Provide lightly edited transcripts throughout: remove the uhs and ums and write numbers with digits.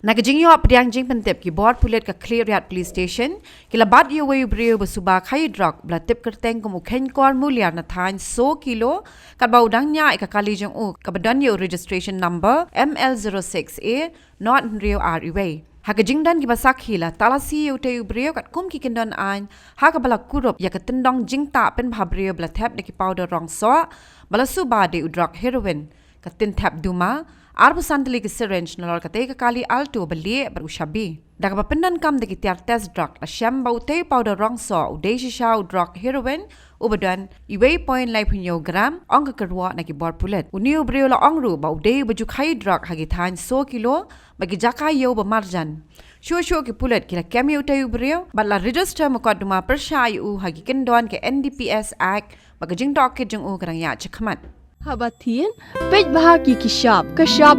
Nakajing yo pediang jing pentip ki board Pulit ka clear yat police station kila bat yo way brio Suba Khaïi Drok bla tip kerteng kumu Kheiñkor Mlien na thain 100 kilo kat bau dang nya ka kali jong u ka badan yo registration number ML06A not Rio RE Hakajing dan ki basak hila talasi yo te brio kat kum ki kendon an ha ka bala kurup ya ka tendong jing ta pen bha brio bla tap de ki powder rong so bala Suba de udrok heroin ka tin tap duma Arbu santali ke syringe nalor kate ka kali alto beli berushabi. Daga papendan kam de Atiar test drug la syam baute powder rong so uday shisha drug heroin ubadan iway point lai punyo gram ong ka Kyrwoh na ki bor Pulit. Uniu brio la ong ru ba uday baju Khaïi drug hagi than 100 kilo bagi Jaka yo ba Marjan. Shua ki Pulit kila kami utai brio bat la register mukaduma persya yu hagi kendon ke NDPS Act bagi jing docket jeng u karang ya cekmat. Habatin, pej bahagi ki sharp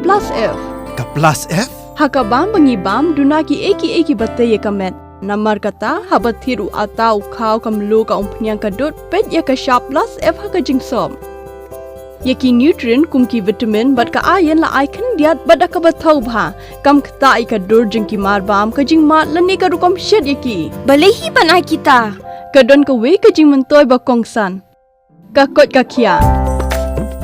plus F. Ka plus F? Hakabam bangibam dunaki eki bataye kamet. Namar kata habatiru atau kau kamlu ka umpunyang kadut pej ya ka sharp plus F haka jingsom. Yaki nutrient kumki vitamin bat ka iron la icon diat bat ka batau bha. Kam kata i ka dur jingki marbam ka jing mat lani ka rukom shed yaki. Balehi banai kita. Kadon ka we ka jing mentoy ba kongsan. Ka kot ka kia.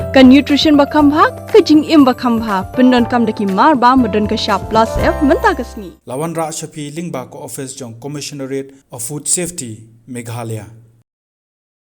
Ka nutrition bakam bha ka jing im bakam bha pendon kam daki mar ba modon ka sharp plus F menta kasni Lawan ra shapi lingba ko office jong commissionerate of food safety Meghalaya